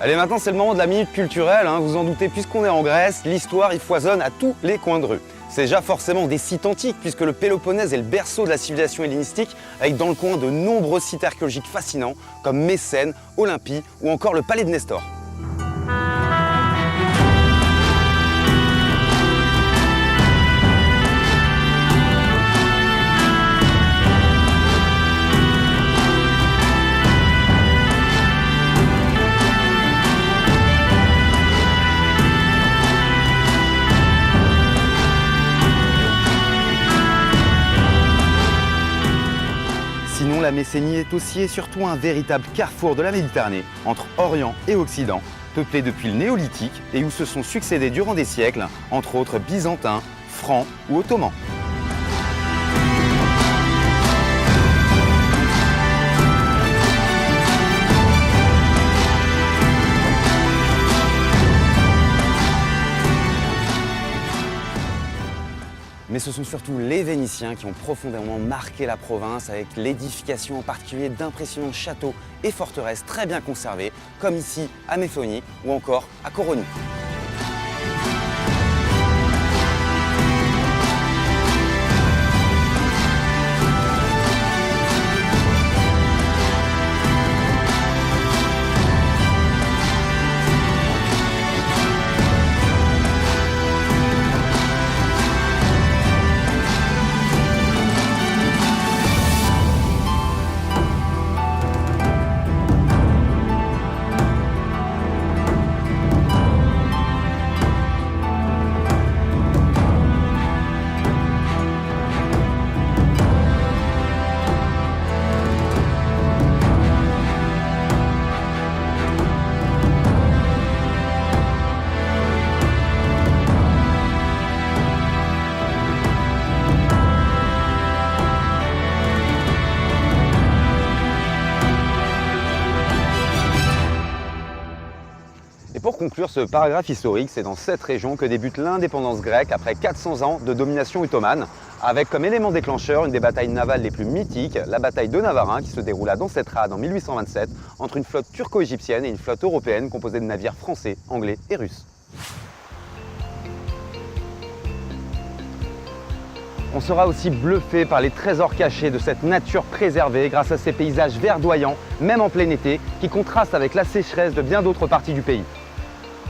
Allez, maintenant c'est le moment de la minute culturelle, vous en doutez, puisqu'on est en Grèce, l'histoire y foisonne à tous les coins de rue. C'est déjà forcément des sites antiques, puisque le Péloponnèse est le berceau de la civilisation hellénistique, avec dans le coin de nombreux sites archéologiques fascinants, comme Mécène, Olympie ou encore le palais de Nestor. Sinon, la Messénie est aussi et surtout un véritable carrefour de la Méditerranée, entre Orient et Occident, peuplé depuis le Néolithique et où se sont succédés durant des siècles, entre autres byzantins, francs ou ottomans. Mais ce sont surtout les Vénitiens qui ont profondément marqué la province avec l'édification en particulier d'impressionnants châteaux et forteresses très bien conservées, comme ici à Méphonie ou encore à Coronie. Et pour conclure ce paragraphe historique, c'est dans cette région que débute l'indépendance grecque après 400 ans de domination ottomane, avec comme élément déclencheur une des batailles navales les plus mythiques, la bataille de Navarin, qui se déroula dans cette rade en 1827 entre une flotte turco-égyptienne et une flotte européenne composée de navires français, anglais et russes. On sera aussi bluffé par les trésors cachés de cette nature préservée grâce à ces paysages verdoyants, même en plein été, qui contrastent avec la sécheresse de bien d'autres parties du pays.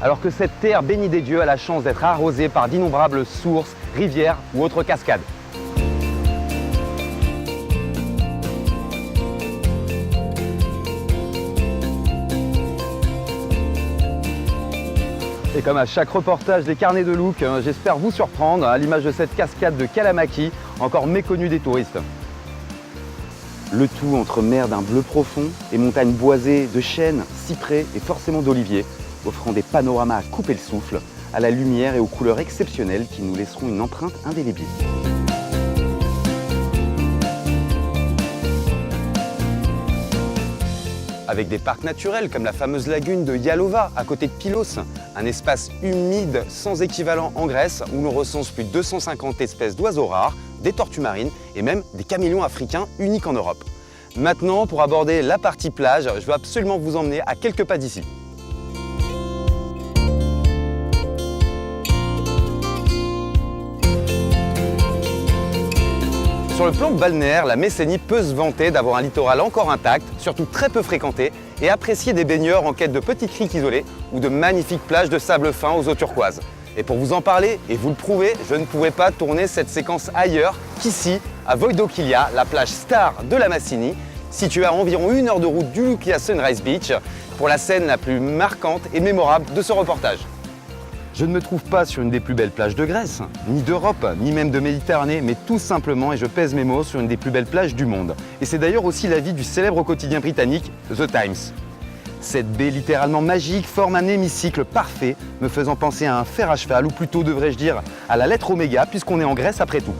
Alors que cette terre bénie des dieux a la chance d'être arrosée par d'innombrables sources, rivières ou autres cascades. Et comme à chaque reportage des carnets de look, j'espère vous surprendre à l'image de cette cascade de Kalamaki, encore méconnue des touristes. Le tout entre mer d'un bleu profond et montagnes boisées de chênes, cyprès et forcément d'oliviers, offrant des panoramas à couper le souffle, à la lumière et aux couleurs exceptionnelles qui nous laisseront une empreinte indélébile. Avec des parcs naturels comme la fameuse lagune de Yalova à côté de Pylos, un espace humide sans équivalent en Grèce où l'on recense plus de 250 espèces d'oiseaux rares, des tortues marines et même des caméléons africains uniques en Europe. Maintenant, pour aborder la partie plage, je veux absolument vous emmener à quelques pas d'ici. Sur le plan balnéaire, la Messénie peut se vanter d'avoir un littoral encore intact, surtout très peu fréquenté, et apprécier des baigneurs en quête de petites criques isolées ou de magnifiques plages de sable fin aux eaux turquoises. Et pour vous en parler et vous le prouver, je ne pouvais pas tourner cette séquence ailleurs qu'ici, à Voidokilia, la plage star de la Messénie, située à environ 1 heure de route du Loukia Sunrise Beach, pour la scène la plus marquante et mémorable de ce reportage. Je ne me trouve pas sur une des plus belles plages de Grèce, ni d'Europe, ni même de Méditerranée, mais tout simplement, et je pèse mes mots, sur une des plus belles plages du monde. Et c'est d'ailleurs aussi l'avis du célèbre quotidien britannique The Times. Cette baie littéralement magique forme un hémicycle parfait, me faisant penser à un fer à cheval, ou plutôt devrais-je dire à la lettre oméga, puisqu'on est en Grèce après tout.